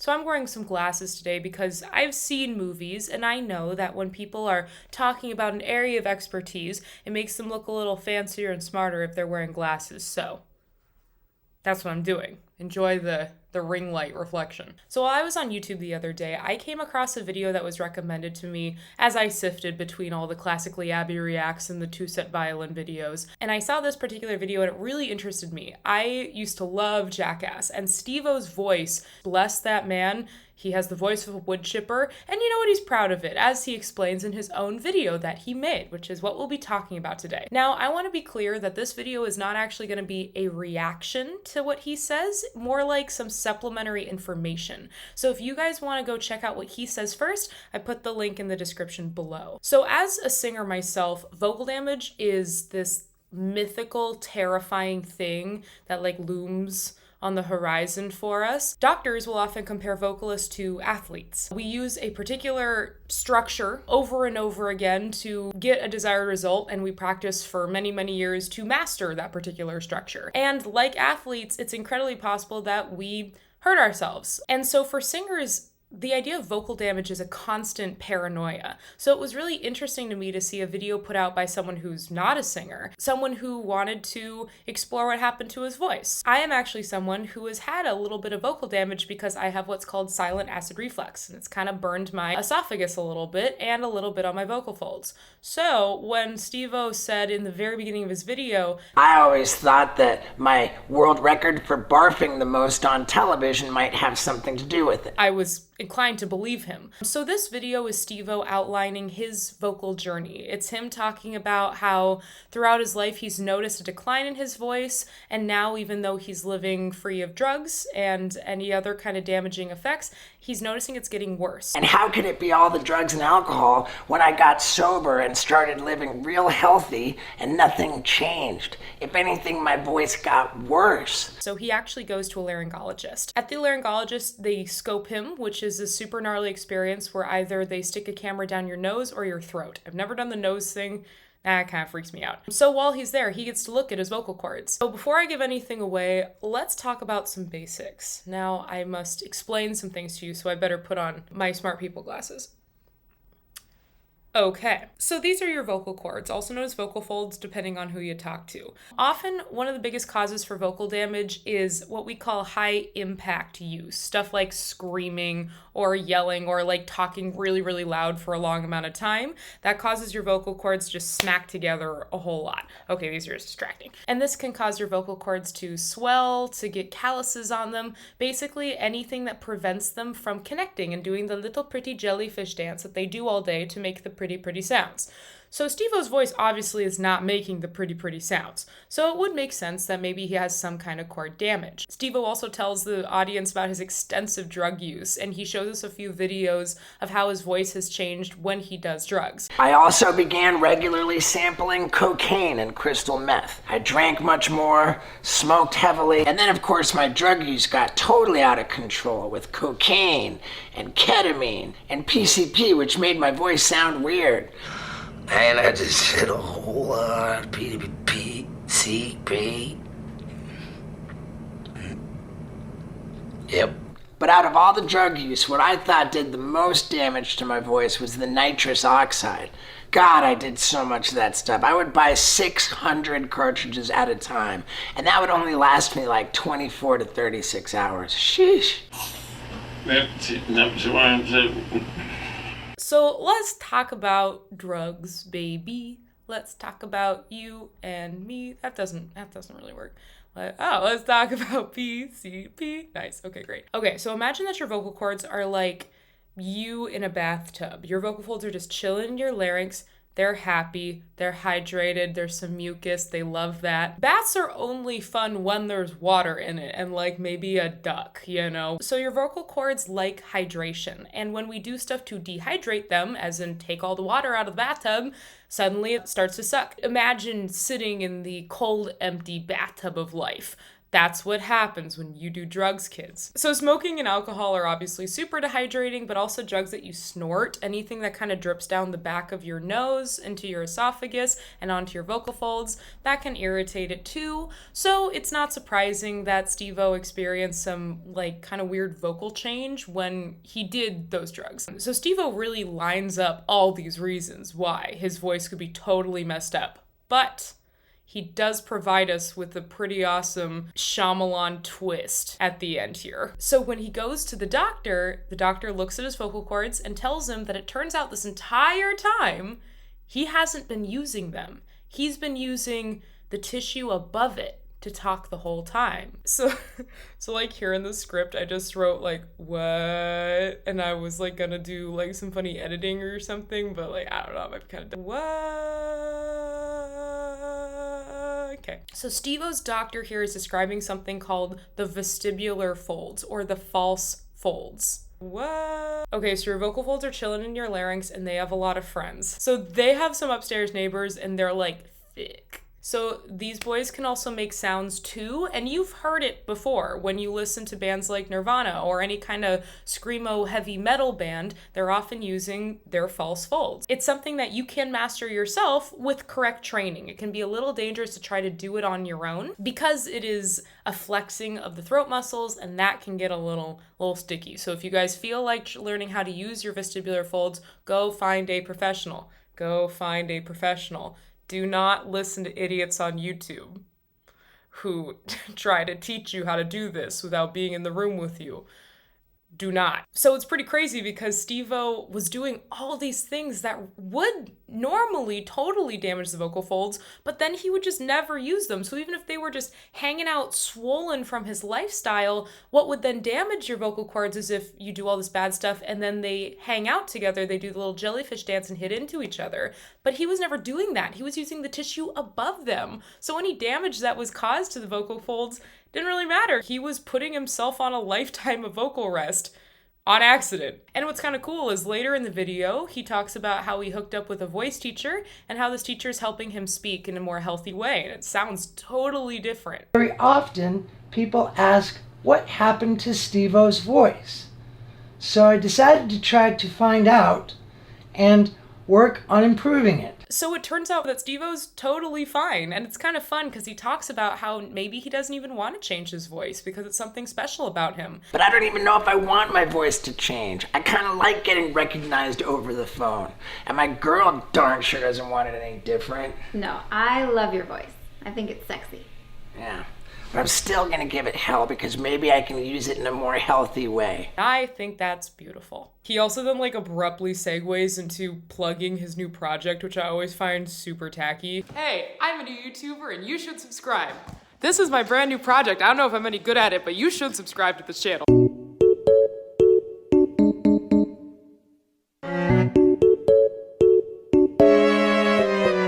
So I'm wearing some glasses today because I've seen movies and I know that when people are talking about an area of expertise, it makes them look a little fancier and smarter if they're wearing glasses. So that's what I'm doing. Enjoy the ring light reflection. So while I was on YouTube the other day, I came across a video that was recommended to me as I sifted between all the Classically Abby Reacts and the two-set violin videos. And I saw this particular video and it really interested me. I used to love Jackass, and Stevo's voice, bless that man, he has the voice of a wood chipper, and you know what, he's proud of it, as he explains in his own video that he made, which is what we'll be talking about today. Now, I want to be clear that this video is not actually going to be a reaction to what he says, more like some supplementary information. So if you guys want to go check out what he says first, I put the link in the description below. So as a singer myself, vocal damage is this mythical, terrifying thing that looms on the horizon for us. Doctors will often compare vocalists to athletes. We use a particular structure over and over again to get a desired result, and we practice for many, many years to master that particular structure. And like athletes, it's incredibly possible that we hurt ourselves. And so for singers, the idea of vocal damage is a constant paranoia. So it was really interesting to me to see a video put out by someone who's not a singer, someone who wanted to explore what happened to his voice. I am actually someone who has had a little bit of vocal damage because I have what's called silent acid reflux, and it's kind of burned my esophagus a little bit and a little bit on my vocal folds. So when Stevo said in the very beginning of his video, I always thought that my world record for barfing the most on television might have something to do with it, I was inclined to believe him. So this video is Stevo outlining his vocal journey. It's him talking about how throughout his life he's noticed a decline in his voice, and now even though he's living free of drugs and any other kind of damaging effects, he's noticing it's getting worse. And how could it be all the drugs and alcohol when I got sober and started living real healthy and nothing changed? If anything, my voice got worse. So he actually goes to a laryngologist. At the laryngologist, they scope him, which is a super gnarly experience where either they stick a camera down your nose or your throat. I've never done the nose thing. That kind of freaks me out. So while he's there, he gets to look at his vocal cords. So before I give anything away, let's talk about some basics. Now I must explain some things to you, so I better put on my smart people glasses. Okay, so these are your vocal cords, also known as vocal folds, depending on who you talk to. Often, one of the biggest causes for vocal damage is what we call high impact use. Stuff like screaming or yelling or talking really, really loud for a long amount of time. That causes your vocal cords to just smack together a whole lot. Okay, these are just distracting. And this can cause your vocal cords to swell, to get calluses on them, basically anything that prevents them from connecting and doing the little pretty jellyfish dance that they do all day to make the pretty sounds. So Stevo's voice obviously is not making the pretty sounds. So it would make sense that maybe he has some kind of cord damage. Stevo also tells the audience about his extensive drug use, and he shows us a few videos of how his voice has changed when he does drugs. I also began regularly sampling cocaine and crystal meth. I drank much more, smoked heavily, and then of course my drug use got totally out of control with cocaine and ketamine and PCP, which made my voice sound weird. And I just hit a whole lot of PCP. Yep. But out of all the drug use, what I thought did the most damage to my voice was the nitrous oxide. God, I did so much of that stuff. I would buy 600 cartridges at a time, and that would only last me 24 to 36 hours. Sheesh. So let's talk about drugs, baby. Let's talk about you and me. That doesn't really work. Let's talk about PCP. Nice. Okay, great. Okay, so imagine that your vocal cords are like you in a bathtub. Your vocal folds are just chilling in your larynx. They're happy, they're hydrated, there's some mucus, they love that. Baths are only fun when there's water in it and maybe a duck, So your vocal cords like hydration, and when we do stuff to dehydrate them, as in take all the water out of the bathtub, suddenly it starts to suck. Imagine sitting in the cold, empty bathtub of life. That's what happens when you do drugs, kids. So smoking and alcohol are obviously super dehydrating, but also drugs that you snort, anything that kind of drips down the back of your nose into your esophagus and onto your vocal folds, that can irritate it too. So it's not surprising that Steve-O experienced some like kind of weird vocal change when he did those drugs. So Steve-O really lines up all these reasons why his voice could be totally messed up. But he does provide us with a pretty awesome Shyamalan twist at the end here. So when he goes to the doctor looks at his vocal cords and tells him that it turns out this entire time, he hasn't been using them. He's been using the tissue above it to talk the whole time. So like here in the script, I just wrote like, what? And I was like gonna do like some funny editing or something, but like, I don't know, I might be kind of, what? Okay. So Steve-O's doctor here is describing something called the vestibular folds or the false folds. What? Okay, so your vocal folds are chilling in your larynx and they have a lot of friends. So they have some upstairs neighbors and they're like thick. So these boys can also make sounds too, and you've heard it before when you listen to bands like Nirvana or any kind of screamo heavy metal band, they're often using their false folds. It's something that you can master yourself with correct training. It can be a little dangerous to try to do it on your own because it is a flexing of the throat muscles and that can get a little sticky. So if you guys feel like learning how to use your vestibular folds, go find a professional. Go find a professional. Do not listen to idiots on YouTube who try to teach you how to do this without being in the room with you. Do not. So it's pretty crazy because Steve-O was doing all these things that would normally totally damage the vocal folds, but then he would just never use them. So even if they were just hanging out swollen from his lifestyle, what would then damage your vocal cords is if you do all this bad stuff and then they hang out together, they do the little jellyfish dance and hit into each other. But he was never doing that. He was using the tissue above them. So any damage that was caused to the vocal folds didn't really matter. He was putting himself on a lifetime of vocal rest on accident. And what's kind of cool is later in the video, he talks about how he hooked up with a voice teacher and how this teacher is helping him speak in a more healthy way. And it sounds totally different. Very often, people ask, what happened to Steve-O's voice? So I decided to try to find out and work on improving it. So it turns out that Steve-O's totally fine, and it's kind of fun because he talks about how maybe he doesn't even want to change his voice because it's something special about him. But I don't even know if I want my voice to change. I kind of like getting recognized over the phone. And my girl darn sure doesn't want it any different. No, I love your voice. I think it's sexy. Yeah. But I'm still gonna give it hell because maybe I can use it in a more healthy way. I think that's beautiful. He also then like abruptly segues into plugging his new project, which I always find super tacky. Hey, I'm a new YouTuber and you should subscribe. This is my brand new project. I don't know if I'm any good at it, but you should subscribe to this channel.